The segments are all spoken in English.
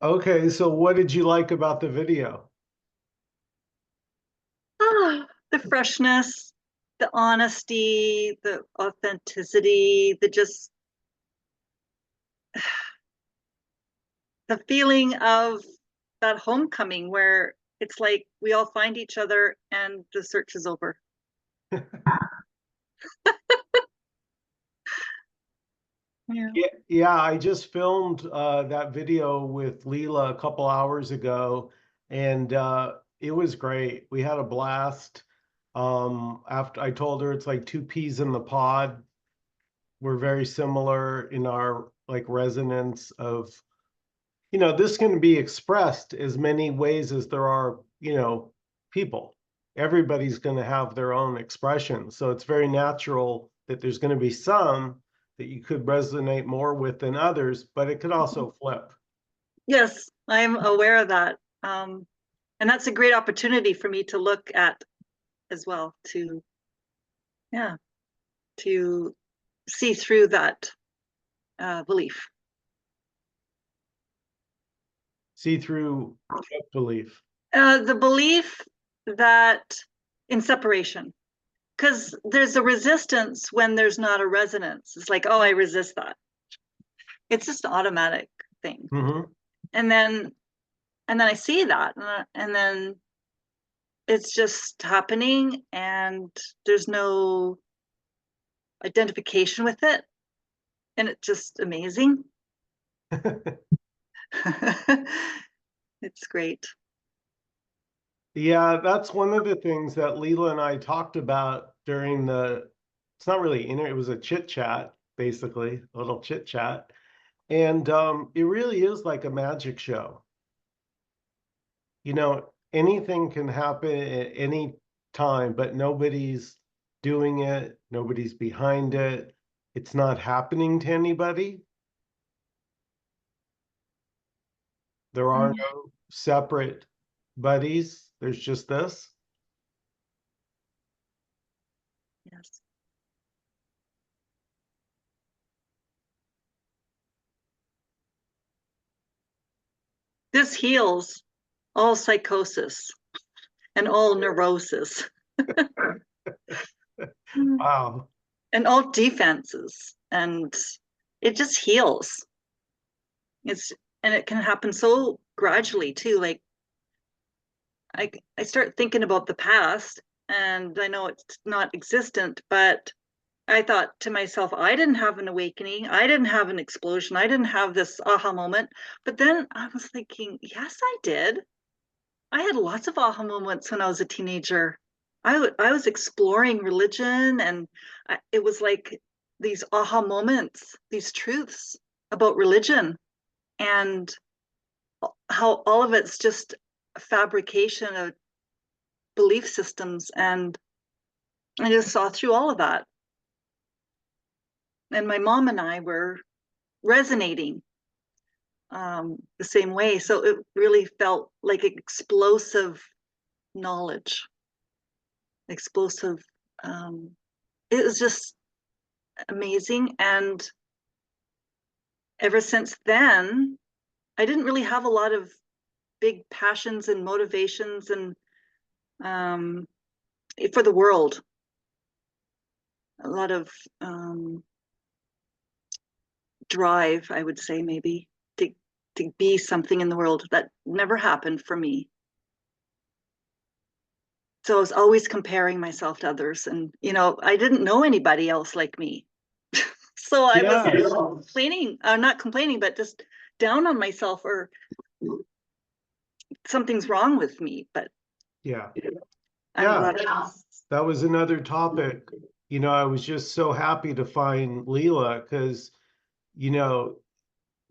Okay, so what did you like about the video? The freshness, the honesty, the authenticity, the feeling of that homecoming where it's like we all find each other and the search is over. Yeah. Yeah, I just filmed that video with Leela a couple hours ago, and it was great. We had a blast. After I told her it's like two peas in the pod. We're very similar in our like resonance of, this can be expressed as many ways as there are, people. Everybody's going to have their own expression. So it's very natural that there's going to be some that you could resonate more with than others, but it could also flip. Yes, I'm aware of that. And that's a great opportunity for me to look at as well, yeah, to see through that belief. See through belief. The belief that in separation, because there's a resistance when there's not a resonance. It's like, oh, I resist that. It's just an automatic thing. Hmm. And then I see that, and then it's just happening, and there's no identification with it, and it's just amazing. It's great. Yeah, that's one of the things that Leela and I talked about during it's not really it was a chit chat, basically, a little chit chat. And it really is like a magic show. Anything can happen at any time, but nobody's doing it, nobody's behind it. It's not happening to anybody. There are Mm, no separate buddies. There's just this. yes. This heals all psychosis and all neurosis. Mm. Wow. And all defenses, and it just heals. It's and it can happen so gradually too. Like I start thinking about the past, and I know it's not existent, but I thought to myself, I didn't have an awakening, I didn't have an explosion, I didn't have this aha moment. But then I was thinking, yes, I did. I had lots of aha moments when I was a teenager. I was exploring religion, and it was like these aha moments, these truths about religion, and how all of it's just a fabrication of belief systems. And I just saw through all of that. And my mom and I were resonating the same way. So it really felt like explosive knowledge, explosive. Um, it was just amazing. And ever since then, I didn't really have a lot of big passions and motivations and um, for the world, a lot of um, drive, I would say, maybe to, to be something in the world. That never happened for me. So I was always comparing myself to others. And, I didn't know anybody else like me. So I was Yes. complaining, not complaining, but just down on myself, or something's wrong with me. But Yeah. I'm Yeah. glad. That was another topic. I was just so happy to find Leela because, you know,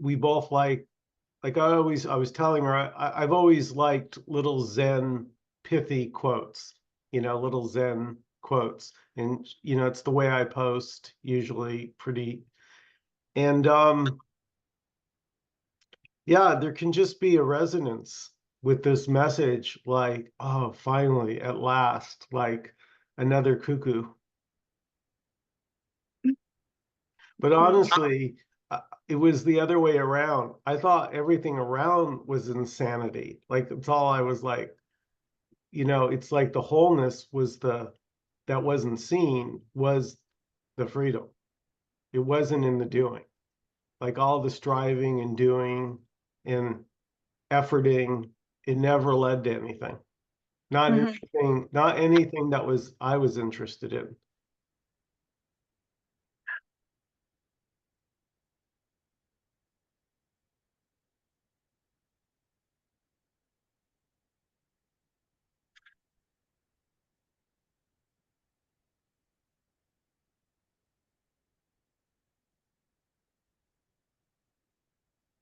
we both like I was telling her, I've always liked little Zen pithy quotes, little Zen quotes. And, it's the way I post usually pretty. And yeah, there can just be a resonance with this message, like, oh, finally, at last, like another cuckoo. But honestly, it was the other way around. I thought everything around was insanity. Like it's all I was like, it's like the wholeness was that wasn't seen was the freedom. It wasn't in the doing. Like all the striving and doing and efforting, it never led to anything. Mhm. Not anything that I was interested in.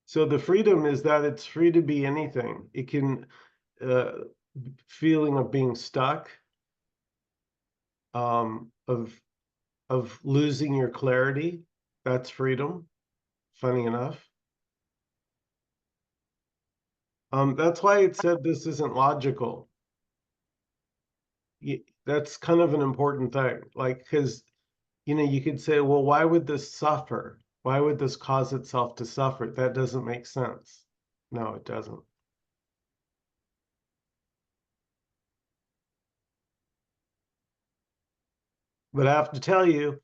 So the freedom is that it's free to be anything. It can uh feeling of being stuck, of losing your clarity. That's freedom, funny enough. That's why it said this isn't logical. That's kind of an important thing. Like, because you could say, well, why would this suffer? Why would this cause itself to suffer? That doesn't make sense. No, it doesn't. But I have to tell you,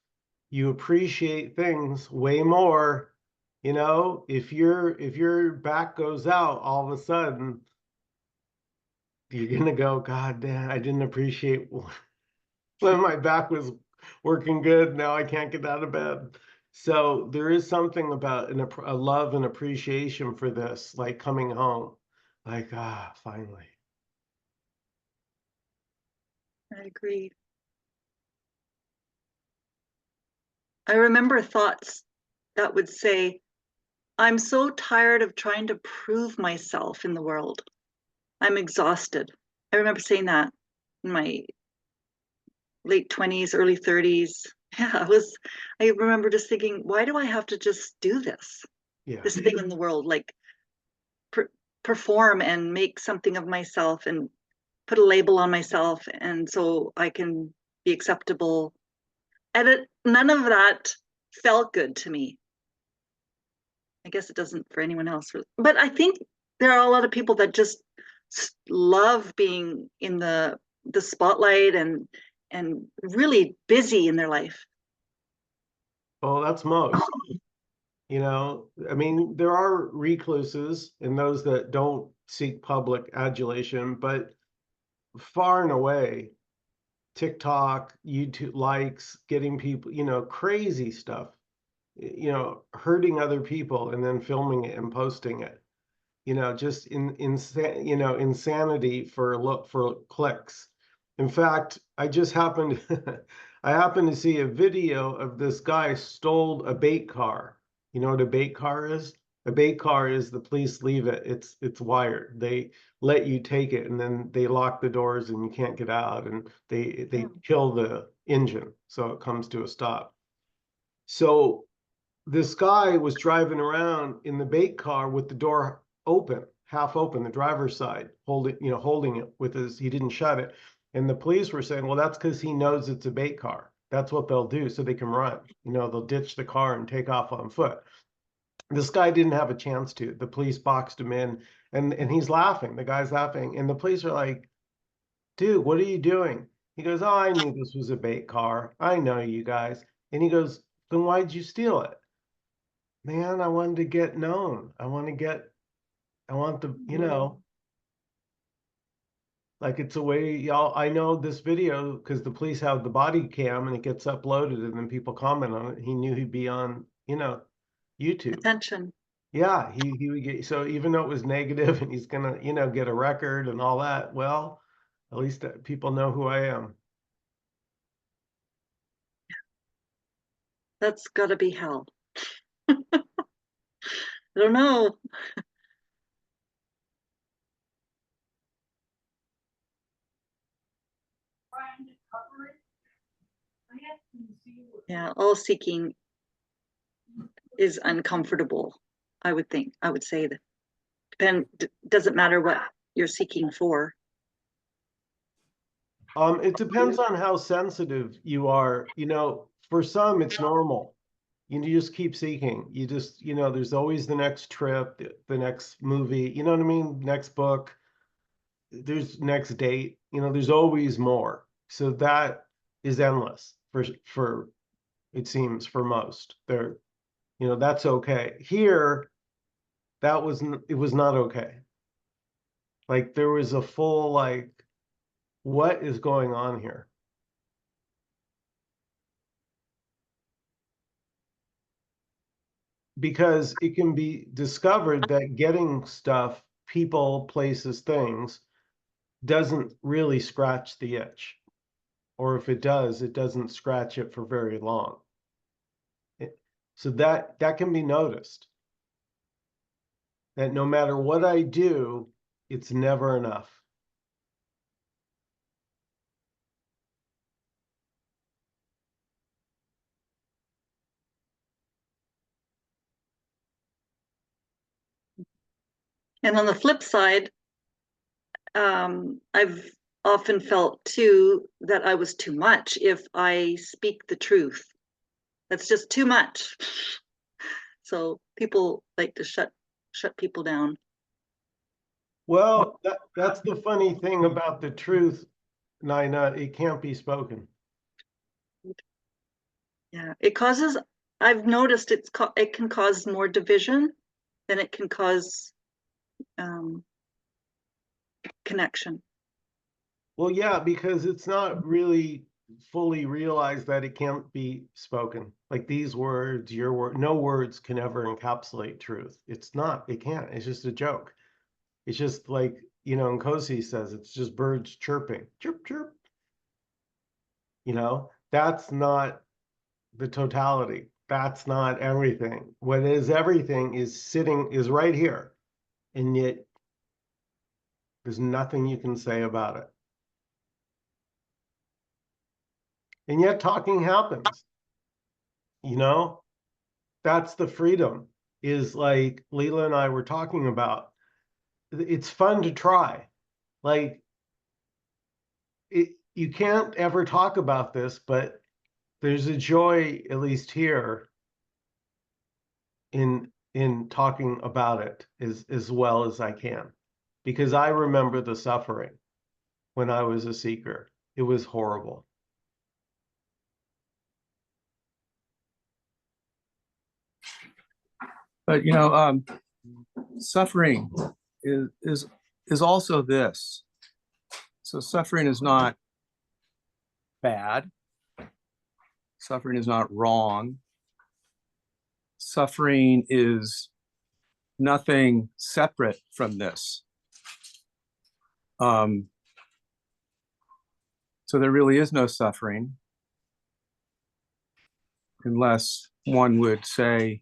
you appreciate things way more. If your back goes out all of a sudden, you're gonna go, God damn, I didn't appreciate when my back was working good. Now I can't get out of bed. So there is something about a love and appreciation for this, like coming home, like, finally. I agree. I remember thoughts that would say, I'm so tired of trying to prove myself in the world. I'm exhausted. I remember saying that in my late 20s, early 30s. Yeah, I remember just thinking, why do I have to just do Yeah. this thing in the world, like per perform and make something of myself and put a label on myself and so I can be acceptable. And none of that felt good to me. I guess it doesn't for anyone else. But I think there are a lot of people that just love being in the spotlight and really busy in their life. Well, that's most. I mean, there are recluses and those that don't seek public adulation, but far and away, TikTok, YouTube likes, getting people, crazy stuff, hurting other people and then filming it and posting it. Just insanity for clicks. In fact, I happened to see a video of this guy stole a bait car. You know what a bait car is? A bait car is the police leave it. It's wired. They let you take it and then they lock the doors and you can't get out and they kill the engine so it comes to a stop. So this guy was driving around in the bait car with the door open, half open, the driver's side, holding it with he didn't shut it. And the police were saying, well, that's because he knows it's a bait car. That's what they'll do so they can run. They'll ditch the car and take off on foot. This guy didn't have a chance to. The police boxed him in and he's laughing. The guy's laughing. And the police are like, dude, what are you doing? He goes, oh, I knew this was a bait car. I know you guys. And he goes, then why'd you steal it? Man, I wanted to get known. I want the, like it's a way, y'all, I know this video because the police have the body cam and it gets uploaded and then people comment on it. He knew he'd be on, YouTube. Attention. Yeah, he would get, so even though it was negative and he's gonna, get a record and all that, well, at least people know who I am. That's gotta be hell. I don't know. Yeah, all seeking is uncomfortable, I would think. I would say that doesn't matter what you're seeking for. It depends on how sensitive you are. For some, it's normal. You just keep seeking. You just, there's always the next trip, the next movie, you know what I mean? Next book, there's next date, there's always more. So that is endless for it seems for most. That's okay. Here, it was not okay. Like there was a full like, what is going on here? Because it can be discovered that getting stuff, people, places, things, doesn't really scratch the itch. Or if it does, it doesn't scratch it for very long. So that can be noticed. That no matter what I do, it's never enough. And on the flip side, I've often felt too that I was too much if I speak the truth. That's just too much. So people like to shut people down. Well, that's the funny thing about the truth, Nina. It can't be spoken. Yeah, it causes. I've noticed it can cause more division than it can cause um, connection. Well, yeah, because it's not really fully realized that it can't be spoken. Like these words, your word, no words can ever encapsulate truth. It's not, it can't. It's just a joke. It's just like, and Nkosi says, it's just birds chirping, chirp, chirp. That's not the totality. That's not everything. What is everything is right here. And yet there's nothing you can say about it. And yet talking happens, you know? That's the freedom, is like Leela and I were talking about. It's fun to try. Like you can't ever talk about this, but there's a joy, at least here, in talking about it as well as I can. Because I remember the suffering when I was a seeker. It was horrible. But suffering is also this. So suffering is not bad. Suffering is not wrong. Suffering is nothing separate from this. So there really is no suffering, unless one would say,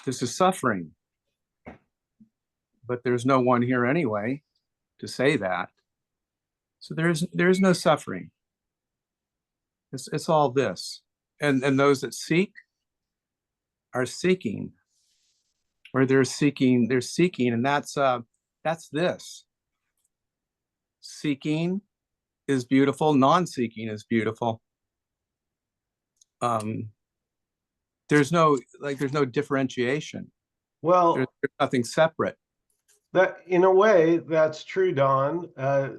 this is suffering. But there's no one here anyway to say that. So there's no suffering. It's all this. And those that seek are seeking, or they're seeking, and that's this. Seeking is beautiful, non-seeking is beautiful. There's no differentiation. Well, there's nothing separate. That in a way, that's true, Don.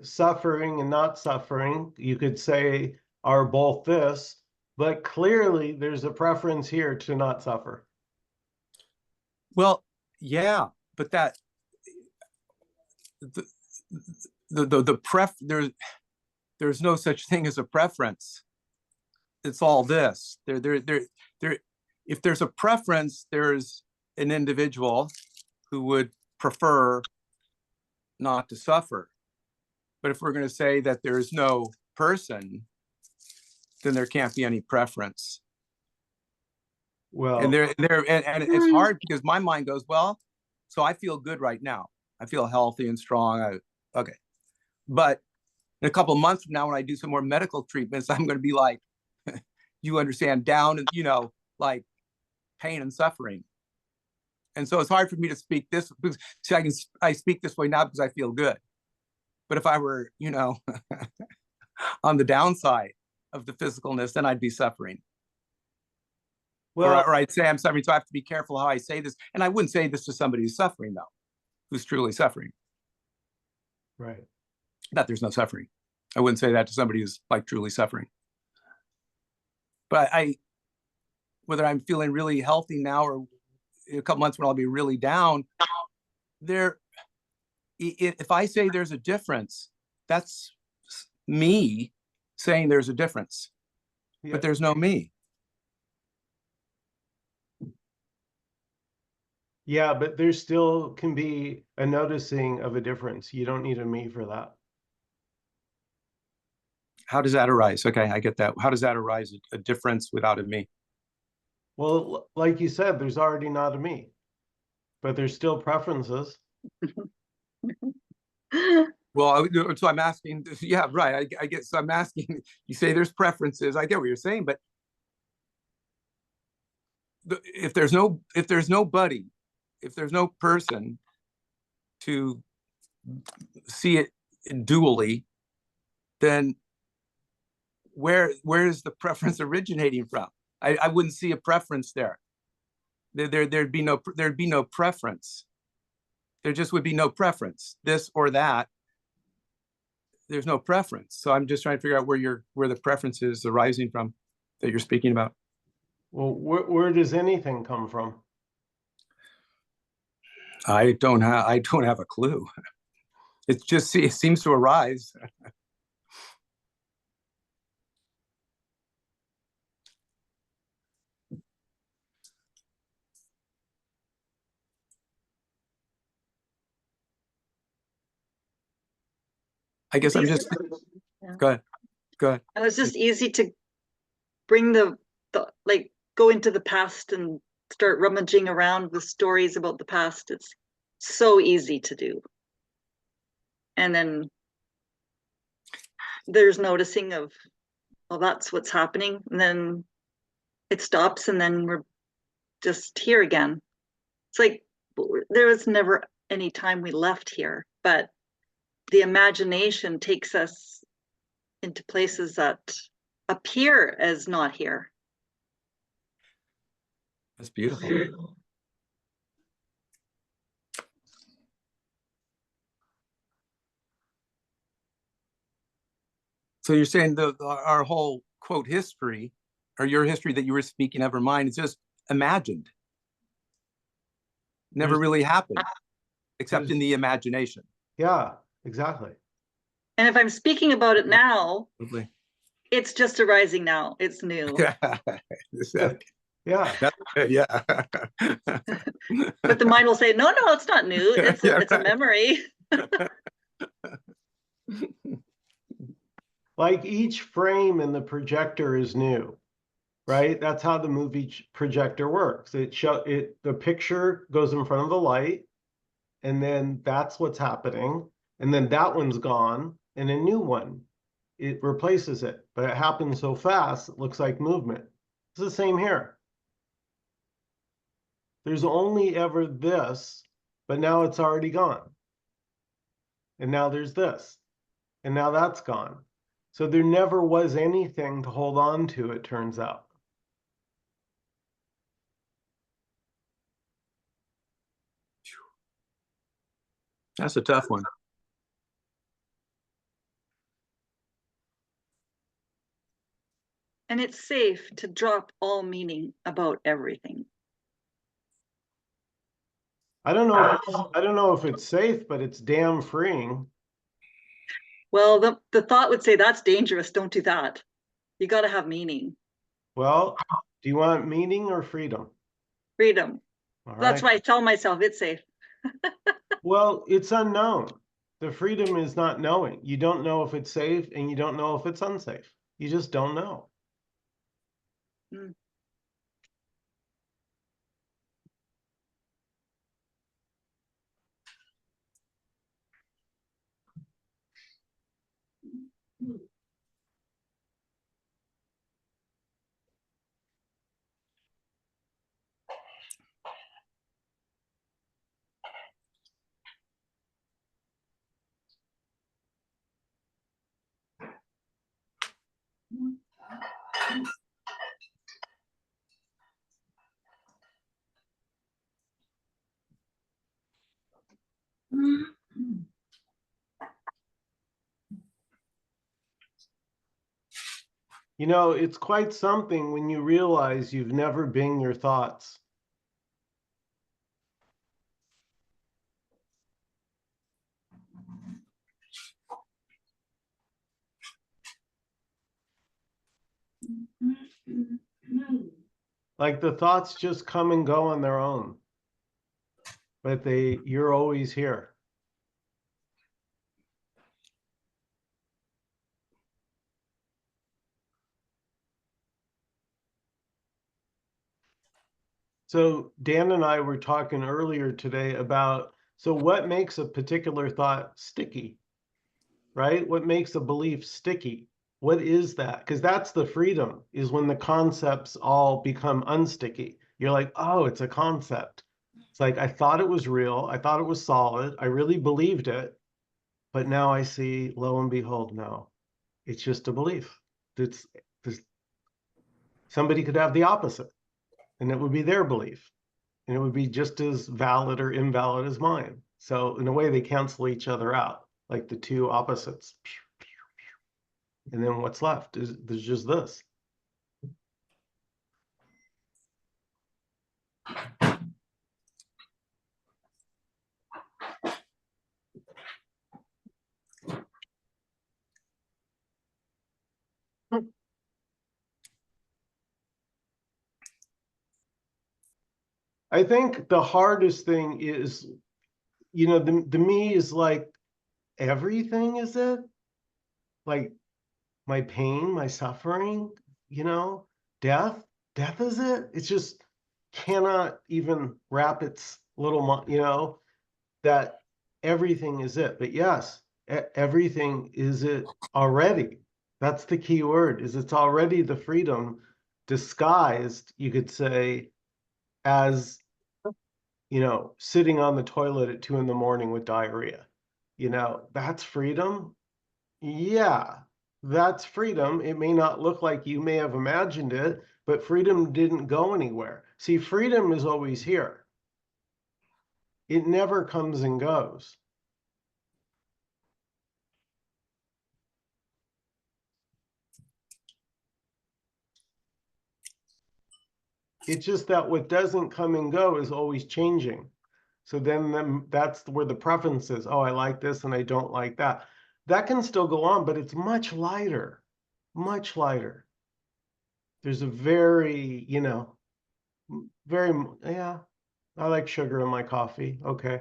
Suffering and not suffering, you could say, are both this, but clearly there's a preference here to not suffer. Well, yeah, but that there's no such thing as a preference. It's all this. If there's a preference, there's an individual who would prefer not to suffer. But if we're going to say that there's no person, then there can't be any preference. Well, and it's hard because my mind goes, well, so I feel good right now. I feel healthy and strong. Okay. But in a couple of months from now, when I do some more medical treatments, I'm going to be like, you understand, down and, like pain and suffering. And so it's hard for me to speak this, because see, I speak this way now because I feel good. But if I were, on the downside of the physicalness, then I'd be suffering. Well, or I'd say I'm suffering, so I have to be careful how I say this. And I wouldn't say this to somebody who's suffering, though, who's truly suffering. right. That there's no suffering. I wouldn't say that to somebody who's like truly suffering. But whether I'm feeling really healthy now or in a couple months when I'll be really down, if I say there's a difference, that's me saying there's a difference, Yeah. but there's no me. Yeah, but there still can be a noticing of a difference. You don't need a me for that. How does that arise? Okay, I get that. How does that arise? A difference without a me? Well, like you said, there's already not a me, but there's still preferences. Well, so I'm asking, yeah, right. I get, so I'm asking, you say there's preferences. I get what you're saying, but if there's nobody, if there's no person to see it dually, then where is the preference originating from? I wouldn't see a preference there. There'd be no preference. There just would be no preference, this or that. There's no preference. So I'm just trying to figure out where the preference is arising from that you're speaking about. Well, where does anything come from? I don't have a clue. It seems to arise. I guess I'm just, Yeah. go ahead. And it's just easy to bring the like go into the past and start rummaging around with stories about the past. It's so easy to do. And then there's noticing of, well, that's what's happening. And then it stops and then we're just here again. It's like there was never any time we left here, but the imagination takes us into places that appear as not here. That's beautiful. So you're saying our whole quote history, or your history that you were speaking of, or mine, is just imagined. Never really happened, except in the imagination. Yeah, exactly. And if I'm speaking about it now, Lovely. it's just arising now. It's new. Yeah. Yeah. Yeah. But the mind will say, no, it's not new. It's Yeah, it's a right. memory. Like each frame in the projector is new, right? That's how the movie projector works. The picture goes in front of the light, and then that's what's happening. And then that one's gone, and a new one, it replaces it. But it happens so fast, it looks like movement. It's the same here. There's only ever this, but now it's already gone. And now there's this, and now that's gone. So there never was anything to hold on to, it turns out. That's a tough one. And it's safe to drop all meaning about everything. I don't know if it's safe, but it's damn freeing. Well, the thought would say that's dangerous. Don't do that. You got to have meaning. Well, do you want meaning or freedom? Freedom. All That's right. why I tell myself it's safe. Well, it's unknown. The freedom is not knowing. You don't know if it's safe and you don't know if it's unsafe. You just don't know. Mm. You know, it's quite something when you realize you've never been your thoughts. Like the thoughts just come and go on their own, but you're always here. So Dan and I were talking earlier today about, so what makes a particular thought sticky, right? What makes a belief sticky? What is that? Because that's the freedom, is when the concepts all become unsticky. You're like, oh, it's a concept. It's like, I thought it was real. I thought it was solid. I really believed it. But now I see, lo and behold, no, it's just a belief. It's somebody could have the opposite, and it would be their belief, and it would be just as valid or invalid as mine. So in a way, they cancel each other out, like the two opposites. And then what's left is there's just this. I think the hardest thing is, you know, the me is like, everything is it? Like my pain, my suffering, you know, death, death is it? It's just cannot even wrap its little, you know, that everything is it. But yes, everything is it already. That's the key word, is it's already the freedom disguised, you could say, as, you know, sitting on the toilet at 2 a.m. with diarrhea. You know, that's freedom. Yeah, that's freedom. It may not look like you may have imagined it, but freedom didn't go anywhere. See, freedom is always here. It never comes and goes. It's just that what doesn't come and go is always changing. So then that's where the preference is. Oh, I like this and I don't like that. That can still go on, but it's much lighter, much lighter. There's a very, you know, very, yeah, I like sugar in my coffee. Okay.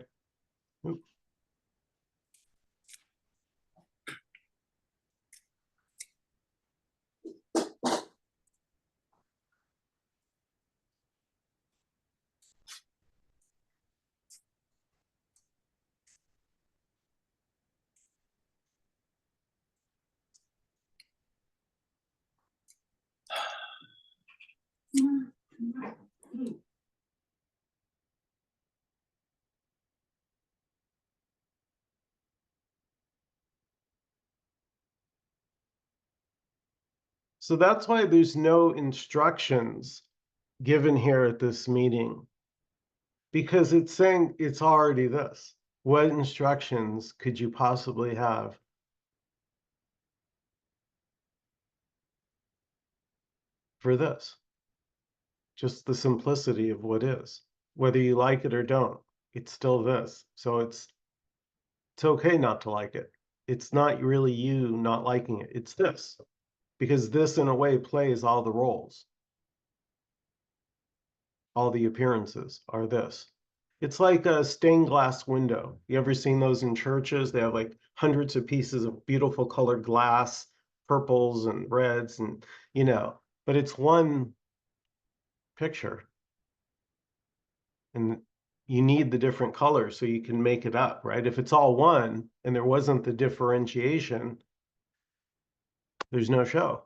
So that's why there's no instructions given here at this meeting, because it's saying it's already this. What instructions could you possibly have? For this? Just the simplicity of what is. Whether you like it or don't, it's still this. So it's okay not to like it. It's not really you not liking it. It's this. Because this, in a way, plays all the roles. All the appearances are this. It's like a stained glass window. You ever seen those in churches? They have like hundreds of pieces of beautiful colored glass, purples and reds, and, you know, but it's one picture. And you need the different colors so you can make it up, right? If it's all one and there wasn't the differentiation, there's no show.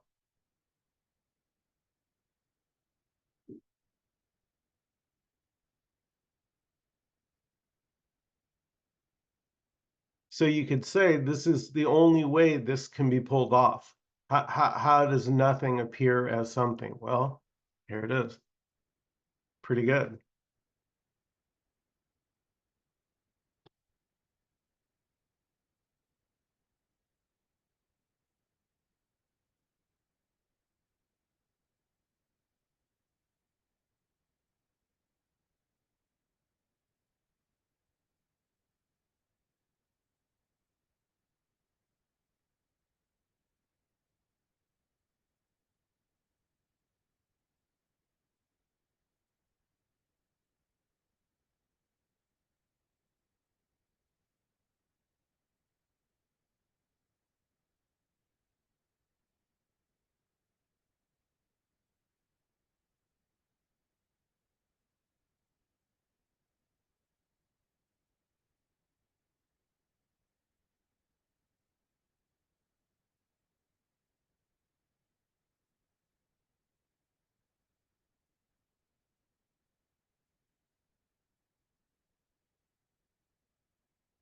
So you could say this is the only way this can be pulled off. How does nothing appear as something? Well, here it is. Pretty good.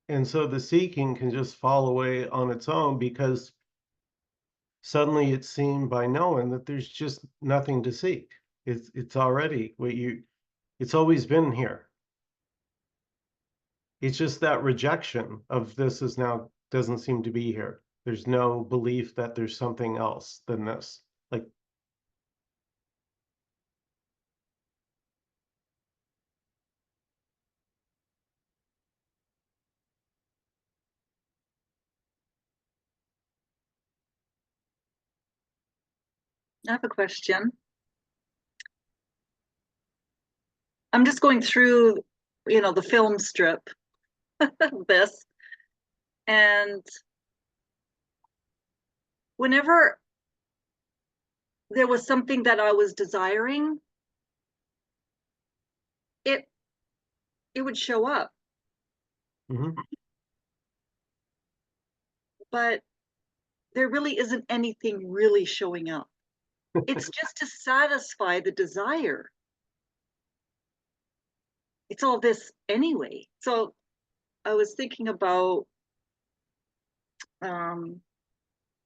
And so the seeking can just fall away on its own because suddenly it's seen by knowing that there's just nothing to seek. It's already what it's always been here. It's just that rejection of this is now doesn't seem to be here. There's no belief that there's something else than this. Like, I have a question. I'm just going through, the film strip of this, and whenever there was something that I was desiring, it would show up. mhm. But there really isn't anything really showing up. It's just to satisfy the desire. It's all this anyway. So I was thinking about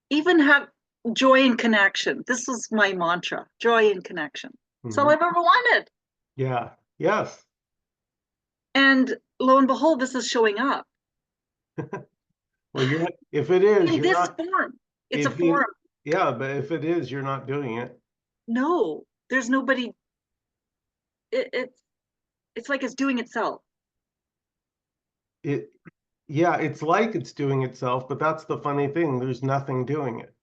even have joy and connection. This was my mantra, joy and connection. That's all Mhm. I've ever wanted. Yeah. Yes. And lo and behold, this is showing up Well, if it is, in you're this not, form. It's a if you, form. yeah, but if it is, you're not doing it. No, there's nobody. It's like it's doing itself. Yeah, it's like it's doing itself, but that's the funny thing. There's nothing doing it.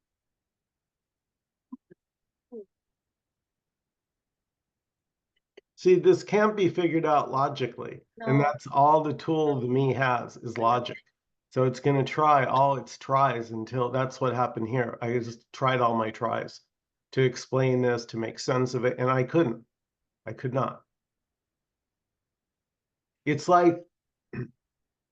See, this can't be figured out logically. And No. that's all the tool the me has is logic. So it's going to try all its tries until that's what happened here. I just tried all my tries to explain this, to make sense of it, and I couldn't. I could not. It's like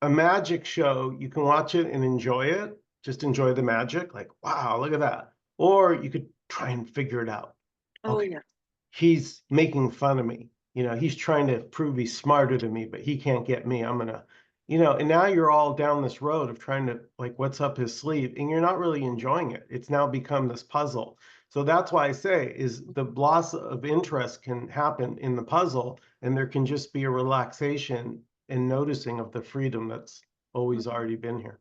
a magic show. You can watch it and enjoy it, just enjoy the magic, like, wow, look at that. Or you could try and figure it out. Oh Okay, yeah. he's making fun of me. He's trying to prove he's smarter than me, but he can't get me. I'm gonna, and now you're all down this road of trying to like, what's up his sleeve, and you're not really enjoying it. It's now become this puzzle. So that's why I say is the loss of interest can happen in the puzzle, and there can just be a relaxation and noticing of the freedom that's always already been here.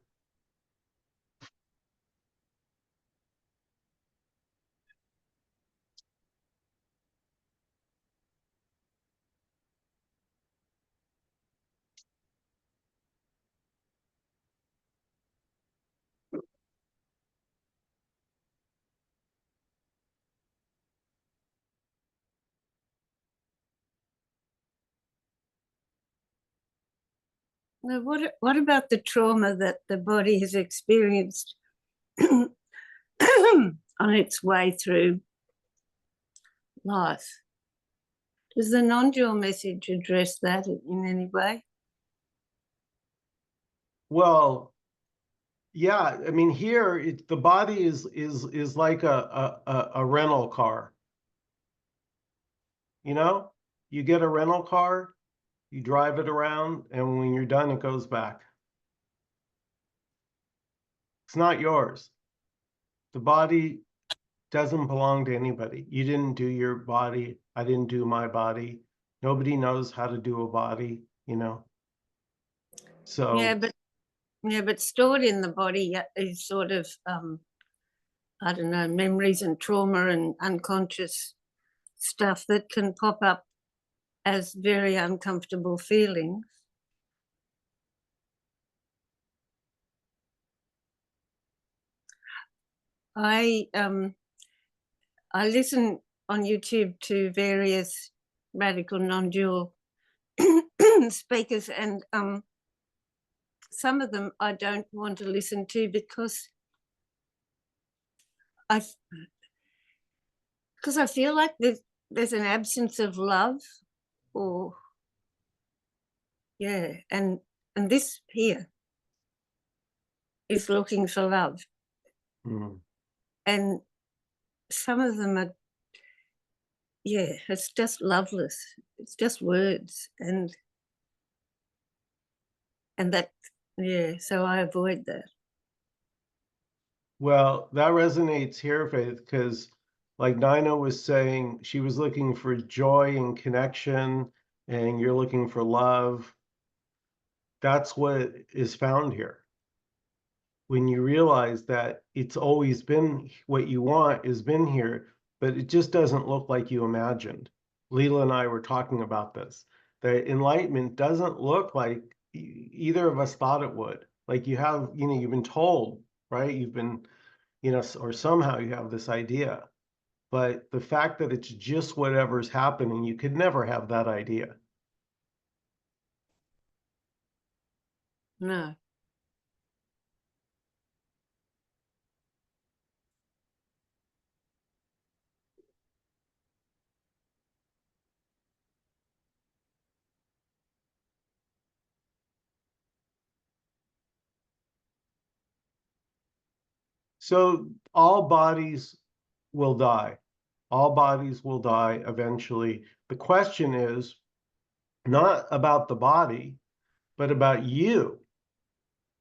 Now, what about the trauma that the body has experienced on its way through life? Does the non-dual message address that in any way? Well, yeah, I mean, here the body is like a rental car. You get a rental car, you drive it around, and when you're done, it goes back. It's not yours. The body doesn't belong to anybody. You didn't do your body. I didn't do my body. Nobody knows how to do a body, So Yeah, but stored in the body is sort of I don't know, memories and trauma and unconscious stuff that can pop up as very uncomfortable feelings. I listen on YouTube to various radical non-dual speakers, and some of them I don't want to listen to because I feel like there's an absence of love, or and this here is looking for love, and some of them are, it's just loveless. It's just words, and that Yeah, so I avoid that. Well, that resonates here, Faith, because like Nina was saying, she was looking for joy and connection, and you're looking for love. That's what is found here. When you realize that it's always been what you want has been here, but it just doesn't look like you imagined. Leela and I were talking about this. The enlightenment doesn't look like either of us thought it would. Like you have, you've been told, right? You've been, or somehow you have this idea. But the fact that it's just whatever's happening, you could never have that idea. No. So all bodies will die. All bodies will die eventually. The question is not about the body, but about you.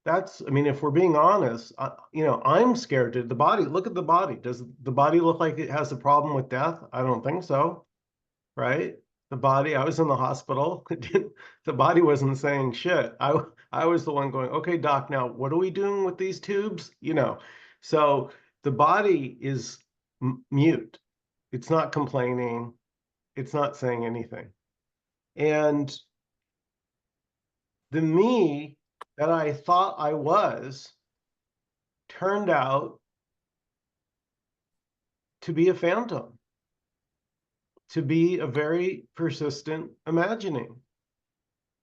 I mean, if we're being honest, I'm scared to the body. Look at the body. Does the body look like it has a problem with death? I don't think so, right? The body, I was in the hospital. The body wasn't saying shit. I was the one going, okay, doc, now what are we doing with these tubes? So the body is mute. It's not complaining. It's not saying anything. And the me that I thought I was turned out to be a phantom, to be a very persistent imagining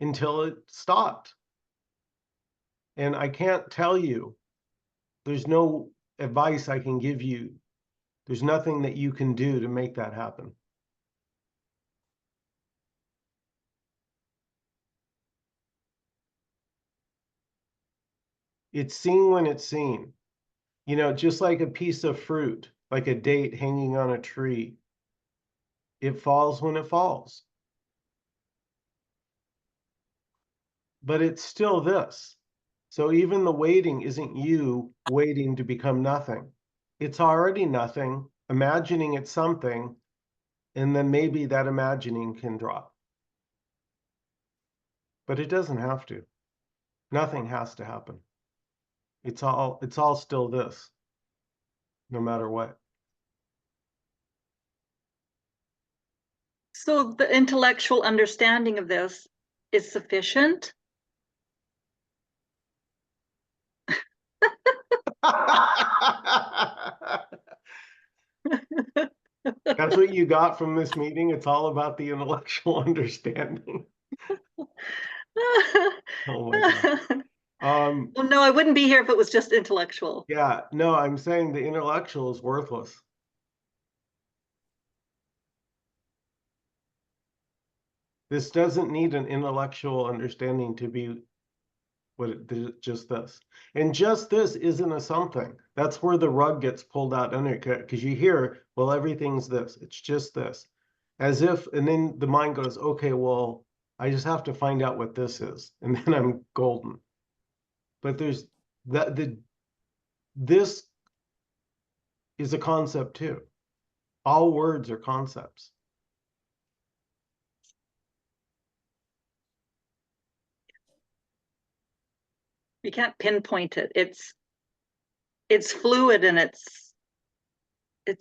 until it stopped. And I can't tell you, there's no advice I can give you. There's nothing that you can do to make that happen. It's seen when it's seen. Just like a piece of fruit, like a date hanging on a tree. It falls when it falls. But it's still this. So even the waiting isn't you waiting to become nothing. It's already nothing, imagining it's something, and then maybe that imagining can drop. But it doesn't have to. Nothing has to happen. It's all still this, no matter what. So the intellectual understanding of this is sufficient. That's what you got from this meeting. It's all about the intellectual understanding. Oh my God. Well, no, I wouldn't be here if it was just intellectual. Yeah, no, I'm saying the intellectual is worthless. This doesn't need an intellectual understanding to be just this. And just this isn't a something. That's where the rug gets pulled out under it, because you hear, well, everything's this. It's just this. As if, and then the mind goes, okay, well, I just have to find out what this is, and then I'm golden. But there's this is a concept too. All words are concepts. You can't pinpoint it. It's fluid and it's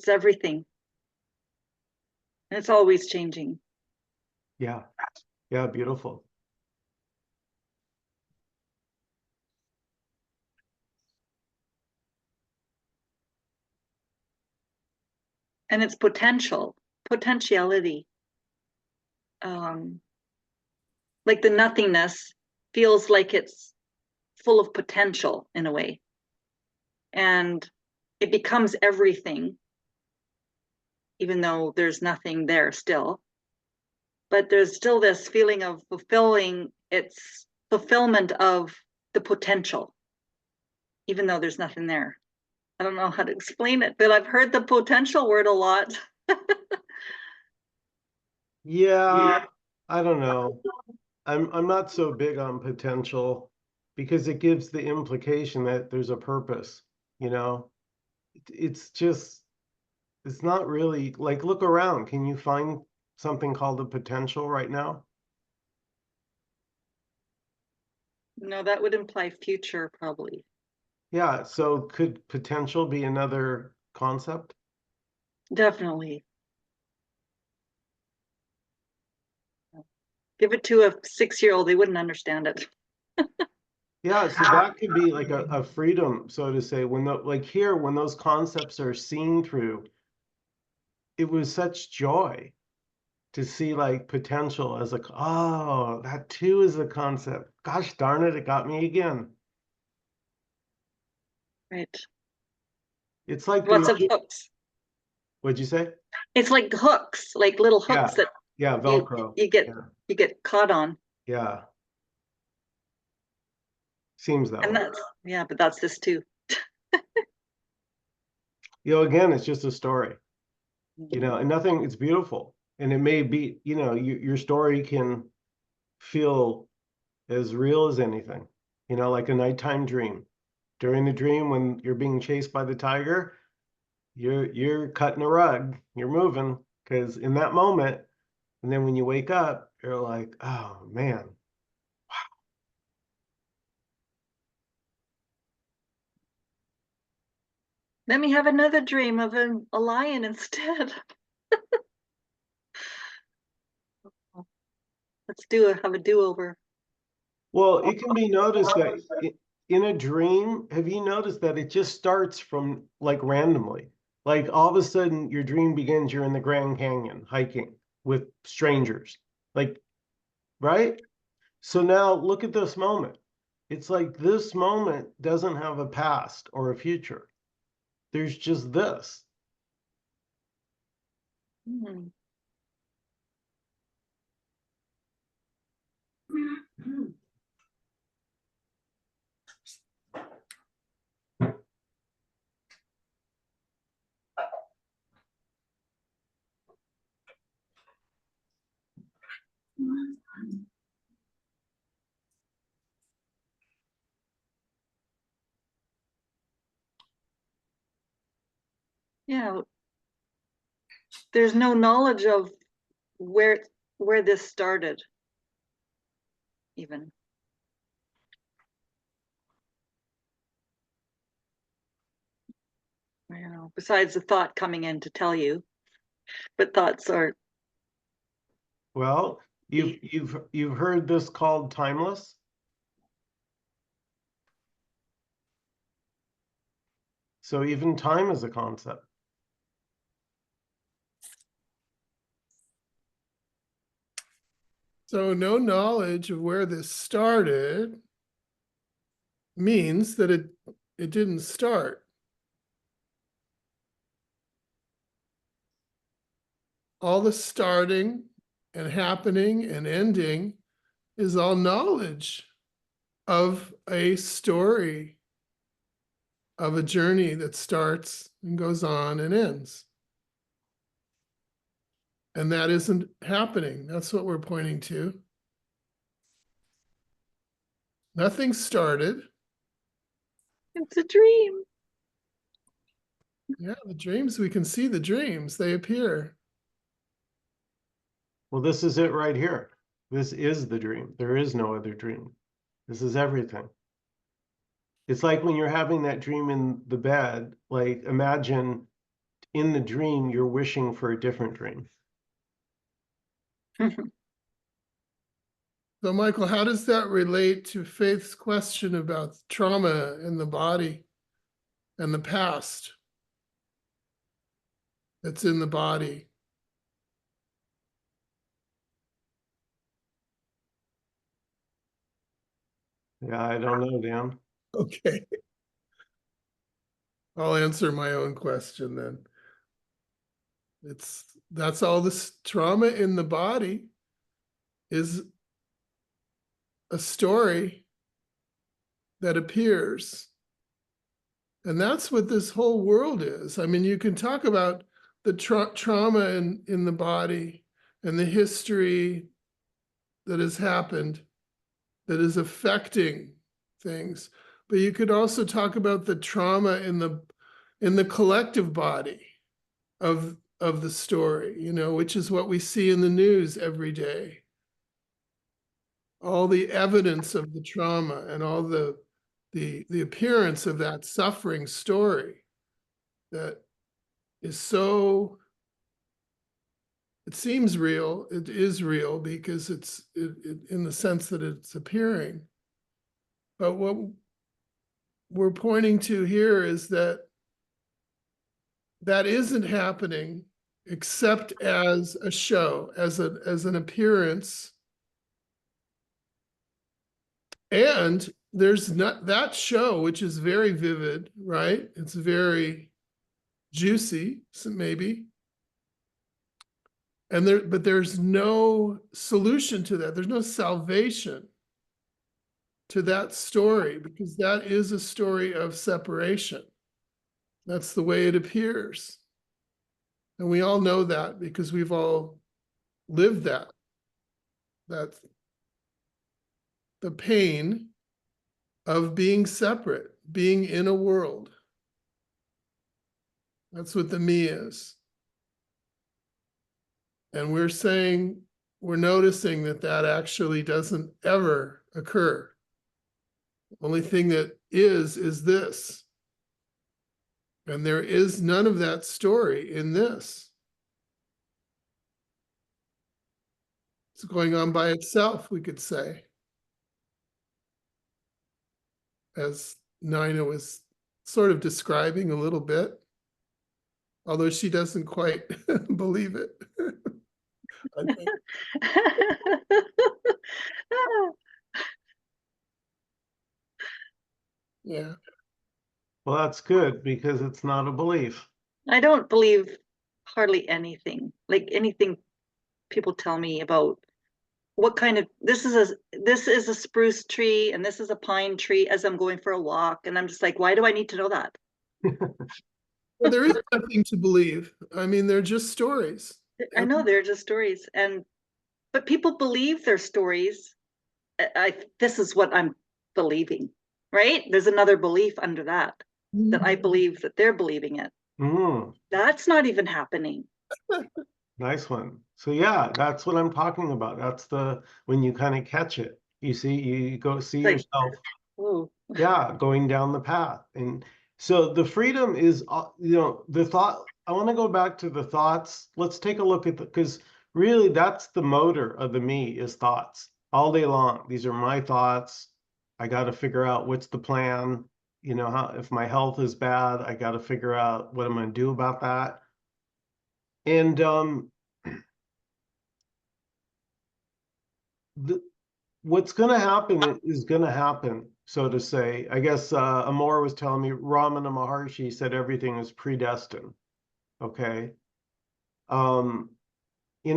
everything. And it's always changing. Yeah. Yeah, beautiful. And it's potentiality. Like the nothingness feels like it's full of potential in a way. And it becomes everything, even though there's nothing there still. But there's still this feeling of its fulfillment of the potential, even though there's nothing there. I don't know how to explain it, but I've heard the potential word a lot. Yeah, I don't know. I'm not so big on potential. because it gives the implication that there's a purpose, you know? It's just, it's not really, like, look around. Can you find something called a potential right now? No, that would imply future probably. Yeah, so could potential be another concept? Definitely. Give it to a 6-year-old, they wouldn't understand it. Yeah, so that could be like a freedom, so to say, when the, like here, when those concepts are seen through, it was such joy to see like potential as a, oh, that too is a concept. Gosh darn it, it got me again. Right. It's like Lots of the, hooks. what'd you say? It's like hooks, like little Yeah, hooks that yeah, you Velcro. you get Yeah, you get caught on. yeah. Seems that And way. that's, yeah, but that's this too. You know, again, it's just a story, you know, and nothing, it's beautiful. And it may be, you know, your story can feel as real as anything, you know, like a nighttime dream. During the dream, when you're being chased by the tiger, you're cutting a rug, you're moving, because in that moment, and then when you wake up, you're like, oh man. Let me have another dream of a lion instead. Let's have a do-over. Well, it can be noticed that in a dream, have you noticed that it just starts from like randomly? Like all of a sudden your dream begins, you're in the Grand Canyon hiking with strangers. Like, right? So now look at this moment. It's like this moment doesn't have a past or a future. There's just this. Hmm. Yeah, there's no knowledge of where this started, even. You know, besides the thought coming in to tell you, but thoughts are, Well, you've heard this called timeless. So even time is a concept. So no knowledge of where this started means that it didn't start. All the starting and happening and ending is all knowledge of a story, of a journey that starts and goes on and ends. And that isn't happening. That's what we're pointing to. Nothing started. it's a dream. Yeah, the dreams, we can see the dreams, they appear. Well, this is it right here. This is the dream. There is no other dream. This is everything. It's like when you're having that dream in the bed, like imagine in the dream, you're wishing for a different dream. So, Michael, how does that relate to Faith's question about trauma in the body and the past that's in the body? Yeah, I don't know, Dan. Okay. I'll answer my own question then. That's all this trauma in the body is a story that appears. And that's what this whole world is. I mean, you can talk about the trauma in the body and the history that has happened that is affecting things, but you could also talk about the trauma in the collective body of the story, you know, which is what we see in the news every day. All the evidence of the trauma and all the appearance of that suffering story that is so, it seems real, it is real because it's in the sense that it's appearing. But what we're pointing to here is that that isn't happening except as a show, as an appearance. And there's not that show, which is very vivid, right? It's very juicy, so maybe. And but there's no solution to that. There's no salvation to that story, because that is a story of separation. That's the way it appears. And we all know that because we've all lived that. That's the pain of being separate, being in a world. That's what the me is. And we're saying, we're noticing that that actually doesn't ever occur. The only thing that is this. And there is none of that story in this. It's going on by itself, we could say. As Nina was sort of describing a little bit, although she doesn't quite believe it. I think. Yeah. Well, that's good because it's not a belief. I don't believe hardly anything, like anything people tell me about what kind of, this is a spruce tree and this is a pine tree as I'm going for a walk. And I'm just like, why do I need to know that? Well, there is nothing to believe. I mean, they're just stories. I know they're just stories, but people believe their stories. This is what I'm believing, right? There's another belief under that I believe that they're believing it. Mm, That's not even happening. nice one. So yeah, that's what I'm talking about. That's when you kind of catch it. You see, you go see Like, yourself, whoa. yeah, going down the path. And so the freedom is, the thought, I want to go back to the thoughts. Let's take a look at because really that's the motor of the me is thoughts all day long. These are my thoughts. I got to figure out what's the plan. You know, how if my health is bad, I got to figure out what I'm going to do about that. And what's going to happen is going to happen, so to say. I guess Amor was telling me, Ramana Maharshi said everything is predestined. Okay. In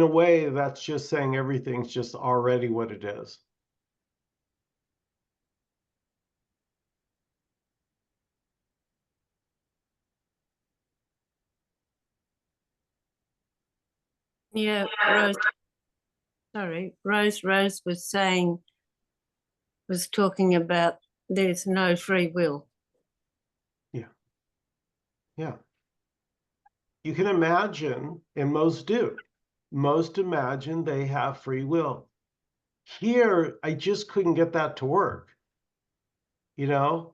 a way, that's just saying everything's just already what it is. Yeah, Rose. Sorry, Rose was talking about there's no free will. Yeah. You can imagine, and most do. Most imagine they have free will. Here, I just couldn't get that to work. You know,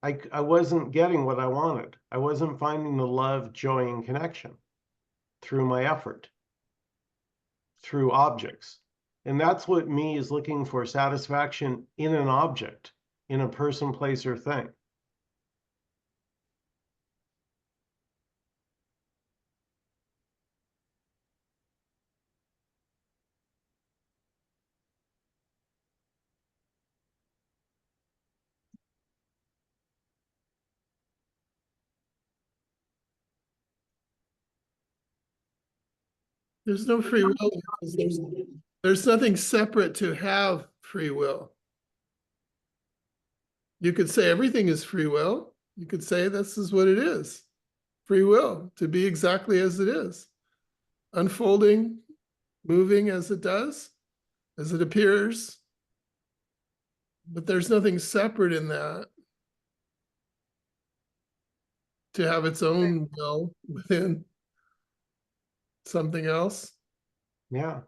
I wasn't getting what I wanted. I wasn't finding the love, joy, and connection through my effort, through objects. And that's what me is looking for, satisfaction in an object, in a person, place, or thing. There's no free will because there's nothing separate to have free will. You could say everything is free will. You could say this is what it is. Free will, to be exactly as it is. Unfolding, moving as it does, as it appears. But there's nothing separate in that to have its own will within something else. Yeah.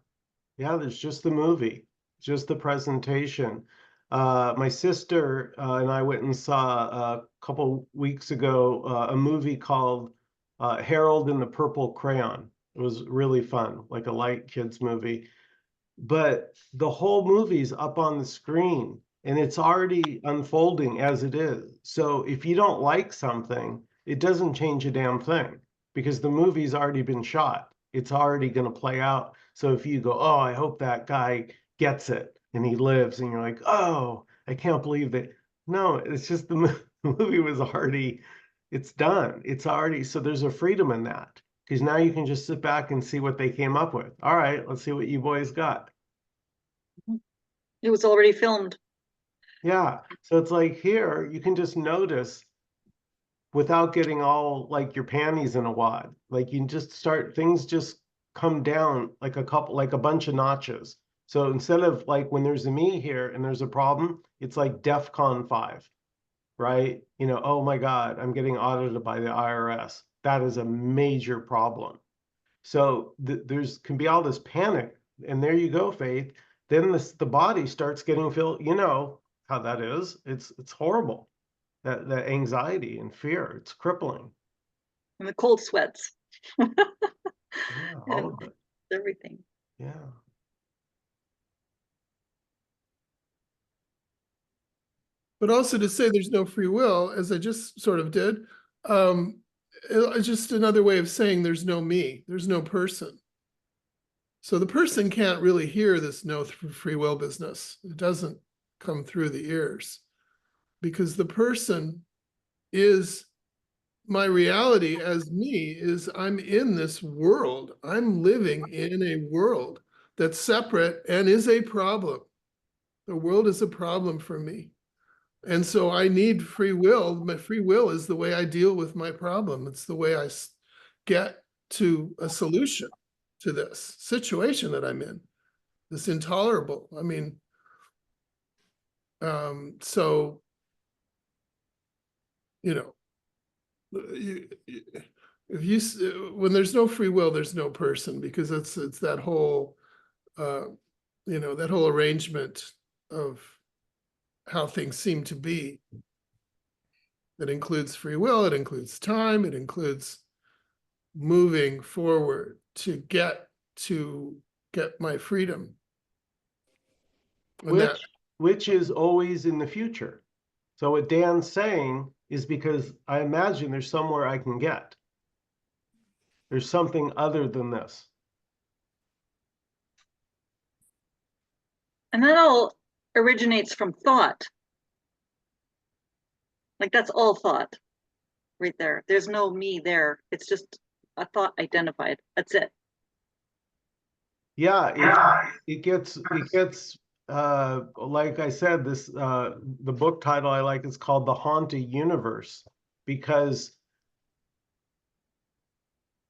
Yeah, there's just the movie, just the presentation. My sister and I went and saw a couple weeks ago a movie called Harold and the Purple Crayon. It was really fun, like a light kids movie. But the whole movie's up on the screen and it's already unfolding as it is. So if you don't like something, it doesn't change a damn thing because the movie's already been shot. It's already going to play out. So if you go, oh, I hope that guy gets it and he lives, and you're like, oh, I can't believe that. No, it's just the movie was already, it's done. It's already, so there's a freedom in that because now you can just sit back and see what they came up with. All right, let's see what you boys got. It was already filmed. Yeah, so it's like here, you can just notice without getting all like your panties in a wad. Like you can just start, things just come down like like a bunch of notches. So instead of like when there's a me here and there's a problem, it's like DEFCON 5, right? You know, oh my God, I'm getting audited by the IRS. That is a major problem. So there's can be all this panic, and there you go, Faith. Then the body starts getting filled. You know how that is. It's horrible. That anxiety and fear. It's crippling. And the cold sweats. Yeah, And all of it. everything. Yeah. But also to say there's no free will, as I just sort of did, it's just another way of saying there's no me, there's no person. So the person can't really hear this no free will business. It doesn't come through the ears because the person is my reality as me is I'm in this world. I'm living in a world that's separate and is a problem. The world is a problem for me. And so I need free will. My free will is the way I deal with my problem. It's the way I get to a solution to this situation that I'm in, this intolerable. I mean, so, you know, if you, when there's no free will, there's no person, because it's that whole, you know, that whole arrangement of how things seem to be. That includes free will, it includes time, it includes moving forward to get my freedom. And that, Which is always in the future. So what Dan's saying is because I imagine there's somewhere I can get. There's something other than this. And that all originates from thought. Like that's all thought right there. There's no me there. It's just a thought identified. That's it. Yeah, it gets like I said, this the book title I like is called The Haunted Universe, because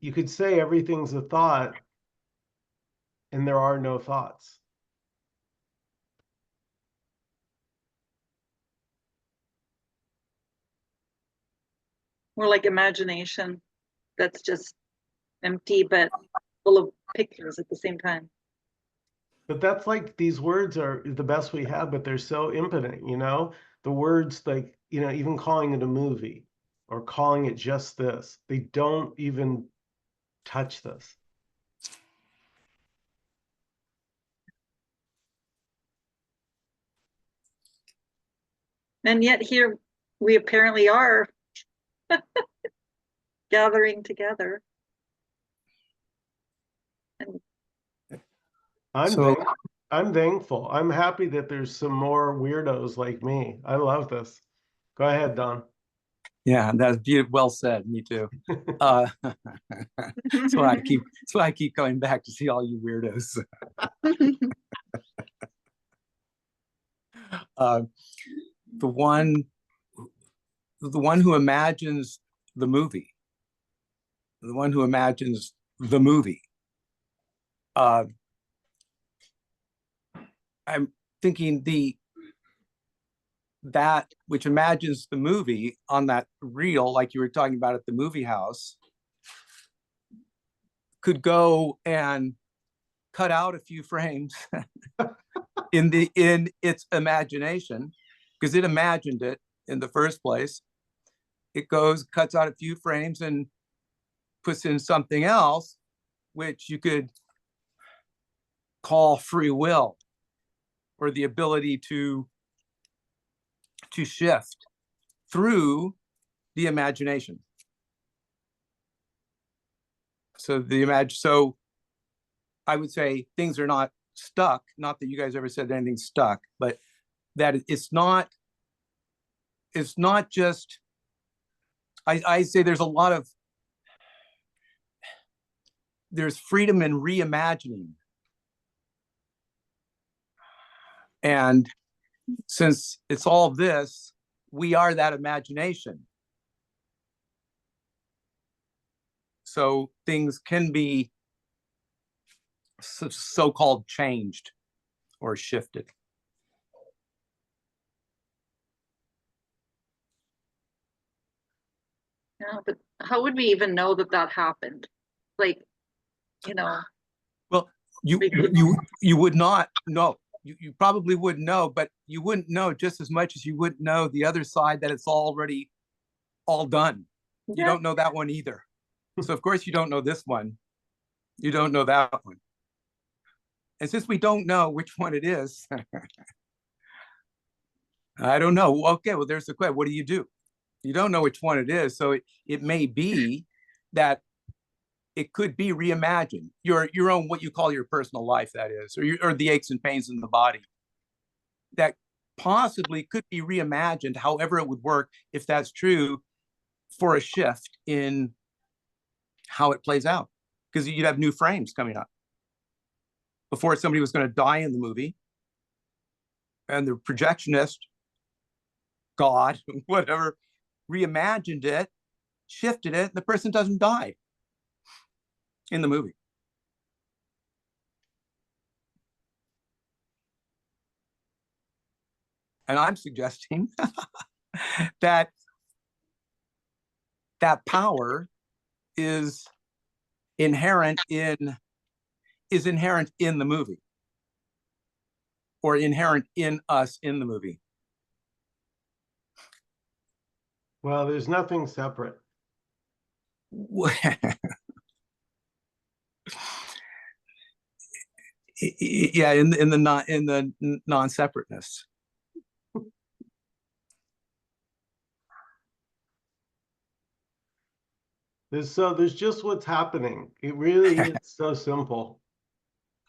you could say everything's a thought and there are no thoughts. More like imagination that's just empty but full of pictures at the same time. But that's like, these words are the best we have, but they're so impotent, you know? The words, like, you know, even calling it a movie or calling it just this, they don't even touch this. And yet here we apparently are gathering together. And I'm thankful. I'm happy that there's some more weirdos like me. I love this. Go ahead, Don. Yeah, that's beautiful. Well said. Me too. That's why I keep coming back to see all you weirdos. The one who imagines the movie, I'm thinking that which imagines the movie on that reel, like you were talking about at the movie house, could go and cut out a few frames in its imagination, because it imagined it in the first place. It goes, cuts out a few frames and puts in something else, which you could call free will, or the ability to shift through the imagination. So I would say things are not stuck. Not that you guys ever said anything's stuck, but that it's not just, I say there's freedom in reimagining. And since it's all this, we are that imagination. So things can be so-called changed or shifted. Yeah, but how would we even know that that happened? Like, Well, you would not know. You probably wouldn't know, but you wouldn't know just as much as you wouldn't know the other side, that it's already all done. You Yeah. don't know that one either. So of course you don't know this one. You don't know that one. And since we don't know which one it is, I don't know. Okay, well, there's the question. What do? You don't know which one it is. So it may be that it could be reimagined, your own, what you call your personal life, that is, or the aches and pains in the body, that possibly could be reimagined, however it would work, if that's true, for a shift in how it plays out. Because you'd have new frames coming up. Before, somebody was going to die in the movie, and the projectionist, God, whatever, reimagined it, shifted it, and the person doesn't die in the movie. And I'm suggesting that power is inherent in the movie, or inherent in us in the movie. Well, there's nothing separate. Yeah, in the non-separateness. There's just what's happening. It really is so simple.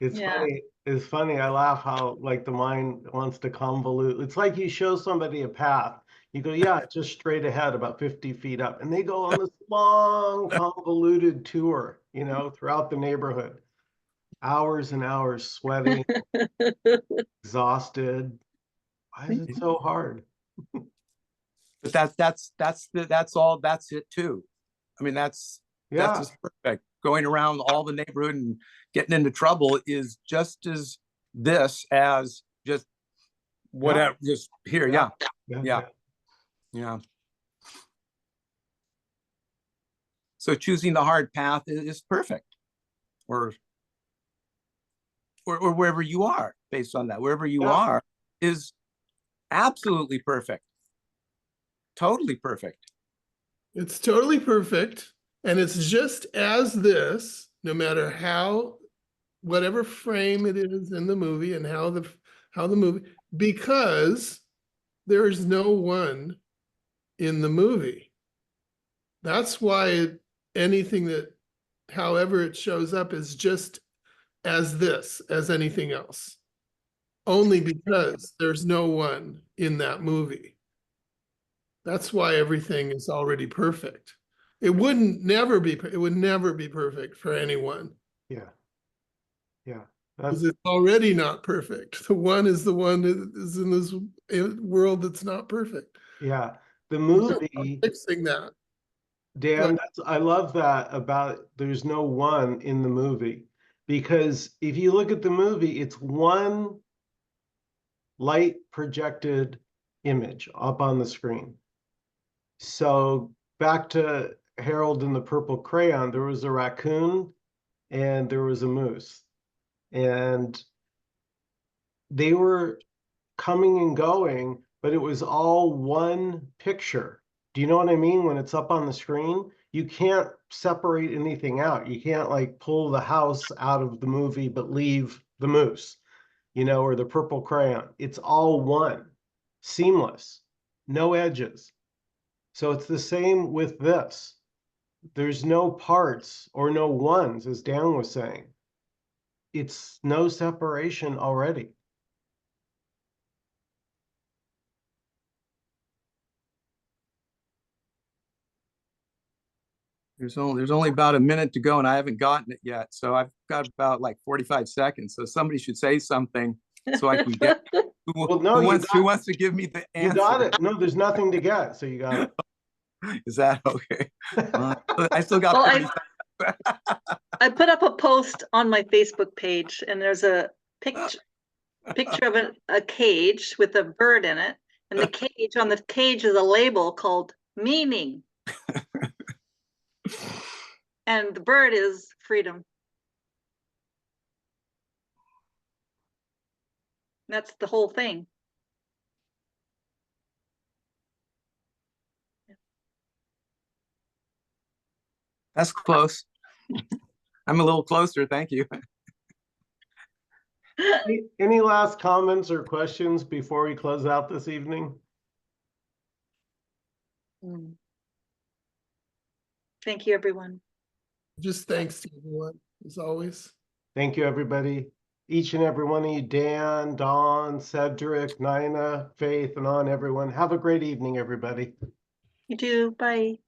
It's Yeah. funny. It's funny. I laugh how like the mind wants to convolute. It's like you show somebody a path. You go, yeah, just straight ahead about 50 feet up. And they go on this long convoluted tour, throughout the neighborhood. Hours and hours sweating, exhausted. Why is it so hard? But that's it too. I mean, that's just perfect. Going around all the neighborhood and getting into trouble is just as this as just whatever, just here. Yeah. So choosing the hard path is perfect, or wherever you are, based on that, wherever you are is absolutely perfect. Totally perfect. It's totally perfect. And it's just as this, no matter how, whatever frame it is in the movie, and how the movie, because there's no one in the movie. That's why anything that, however it shows up, is just as this, as anything else. Only because there's no one in that movie. That's why everything is already perfect. It would never be perfect for anyone. Yeah. Because it's already not perfect. The one is the one that is in this world that's not perfect. Yeah. The movie, Fixing that. Dan, I love that about there's no one in the movie. Because if you look at the movie, it's one light projected image up on the screen. So back to Harold and the Purple Crayon, there was a raccoon and there was a moose. And they were coming and going, but it was all one picture. Do you know what I mean? When it's up on the screen, you can't separate anything out. You can't like pull the house out of the movie, but leave the moose, you know, or the purple crayon. It's all one, seamless, no edges. So it's the same with this. There's no parts or no ones, as Dan was saying. It's no separation already. There's only about a minute to go and I haven't gotten it yet. So I've got about like 45 seconds. So somebody should say something so I can get Well, no, who wants to give me the you answer? got it. No, there's nothing to get, so you got it. Is that okay? I still got Well, 30 seconds. I put up a post on my Facebook page, and there's a picture of a cage with a bird in it, and the cage, on the cage is a label called meaning. And the bird is freedom. That's the whole thing. That's close. I'm a little closer. Thank you. Any last comments or questions before we close out this evening? Thank you, everyone. Just thanks to everyone, as always. Thank you, everybody. Each and every one of you, Dan, Dawn, Cedric, Nina, Faith, and on everyone. Have a great evening, everybody. You too. Bye.